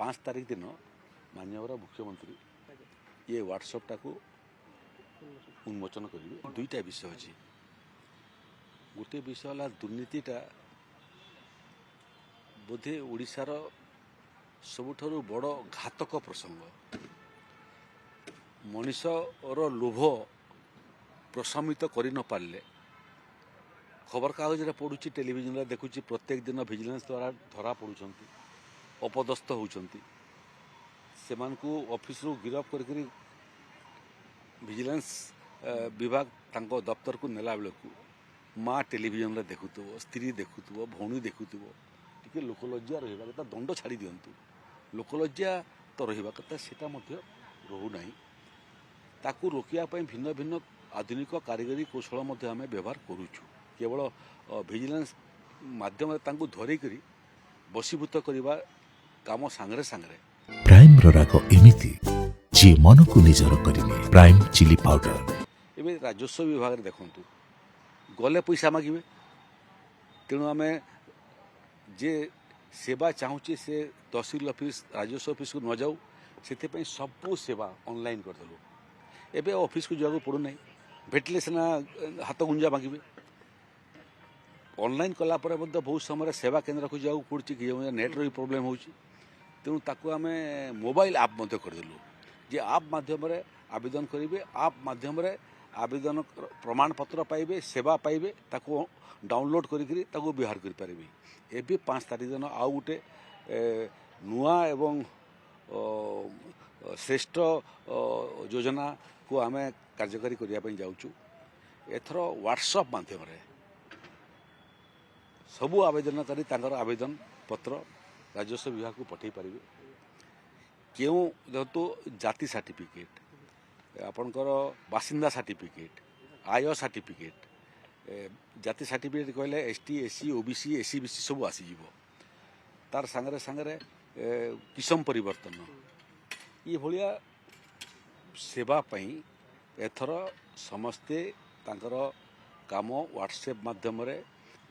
5 तारीख दिन माननीय मुख्यमंत्री ये व्हाट्सएप टाक उन्मोचन करेंगे। दुईटा विषय अच्छी गोटे विषय है दुर्नीतिटा बोधे ओडिशार सबुठारु बड़ घातक प्रसंग मनीषर लोभ प्रशमित कर न पारे खबर कागज पढ़ुची टेलीविजन देखुची प्रत्येक दिन विजिलेंस द्वारा धरा पड़ुं अपदस्थ होती से ऑफिस रु गिरफ कर विजिलेंस विभाग तांको दफ्तर को नेला बेलू माँ टेलीविजन देखुव स्त्री देखुव भौणी देखुव टी लोकलज्जा रहा कथा दंड छाड़ी दिंतु लोकलज्जा तो रहा कथा से रोना ताकू रोकियापी भिन्न भिन्न आधुनिक कारीगरी कौशल आम व्यवहार करुचु केवल विजिलेंस माध्यम धरिक बसीभूत करने काम सांगरे सांगरे प्राइम राग एमिति जे मन को निजर करिने प्राइम चिली पाउडर एवं राजस्व विभाग देखु गले पैसा मागे तेणु आम जे सेवा चाहूँचे से तहसील ऑफिस राजस्व ऑफिस को न जाऊ से सबू सेवा ऑनलाइन करदेलु एबे ऑफिस को जावाक पड़ूना भेटले सीना हाथ गुंजा मागे ऑनलाइन कलापर बहुत समय सेवा केन्द्र को जावाक पड़ुछि कि नेट रो प्रॉब्लम होछि तेणु ताकू आम मोबाइल आप करदेलु जे आप माध्यम आवेदन करेंगे आप माध्यम आवेदन प्रमाण पत्र पाइबे सेवा पाइबे ताकू डाउनलोड करी व्यवहार करें एबे 5 तारीख दिन आउ गोटे नुआ एवं श्रेष्ठ योजना को आम कार्यकारी करने जाऊँ एथर व्हाट्सएप माध्यम सबू आवेदनकारी आवेदन पत्र राजस्व विभाग को पठे पारे क्यों जेहेतु जाति सर्टिफिकेट आपणकर बासिंदा सर्टिफिकेट आय सर्टिफिकेट जाति सर्टिफिकेट कहले ST SC OBC SC BC सब आसीज तार सांगरे सांगरे किसम परिवर्तन ये भाया सेवा पई एथर समस्ते तांकर काम व्हाट्सएप माध्यम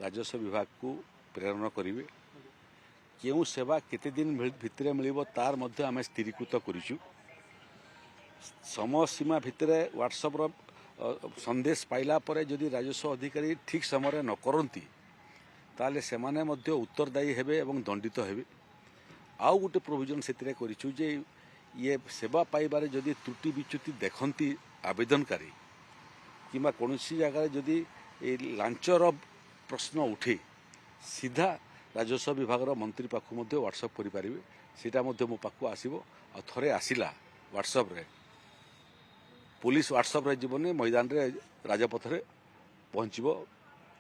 राजस्व विभाग को प्रेरण करेंगे क्यों सेवा केते दिन भितर मिल तार मध्य आम स्थिरीकृत करूँ समय सीमा भितर व्हाट्सएप संदेश पाइला परे जदि राजस्व अधिकारी ठीक समय न करती ताले से माने मध्य उत्तरदायी हेबे एवं दंडित हेबे आउ गोटे प्रोविजन से करिछु जे ये सेवा पाइबारे जदि त्रुटि विच्युति देखती आवेदनकारी किंबा कौन जगह जदि लांचर प्रश्न उठे सीधा राजस्व विभाग मंत्री पाखु व्हाट्सएप करें सीटा मो पाखु आसो थे आसला व्हाट्सएप रे पुलिस व्हाट्सएप रे जीवन मैदान रे राजपथ रे पहुँचब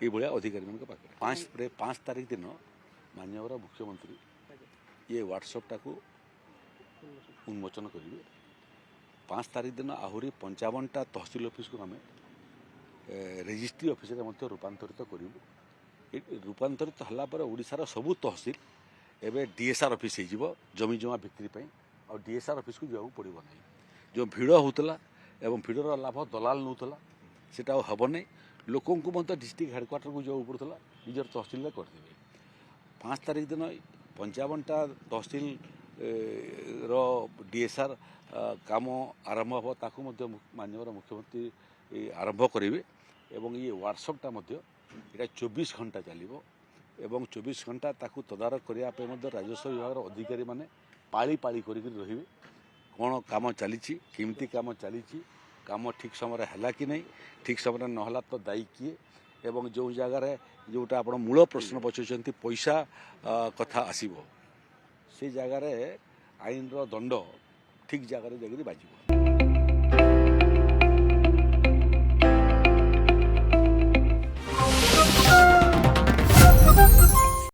ये अधिकारी मान पाखे 5 तारीख दिन माननीय मुख्यमंत्री ये व्हाट्सएप टाक उन्मोचन करेंगे 5 तारीख दिन आहरी 55टा तहसील ऑफिस को आम रजिस्ट्री ऑफिस रूपांतरित करूँ रूपांतरित होगापर ओडिशार सबू तहसील एवं डीएसआर ऑफिस हो जमी जमा बिक्री और डीएसआर ऑफिस को जावाक पड़ो ना जो भिड़ होता एवं भिड़र लाभ दलाल नौला सेटा हम नहीं लोकों को डिस्ट्रिक्ट हेडक्वार्टर को जावाक पड़ता निजर तहसील करदे 5 तारीख दिन 55टा तहसील डीएसआर काम आरंभ हम ताकू माननीय मुख्यमंत्री आरंभ करेंगे एवं ये व्हाट्सएपटा यहाँ 24 घंटा चलो एवं 24 घंटा ताकू तदारख करने राजस्व विभाग अधिकारी माने पाली पाली कर रे कौन काम चली केमती काम चली काम ठीक समय है कि नहीं ठीक समय नहला तो दायी किए एवं जो जगार जोटा आप मूल प्रश्न पचार पैसा कथा आसो से जगार आईन दंड ठीक जगार जाकर बाजिब।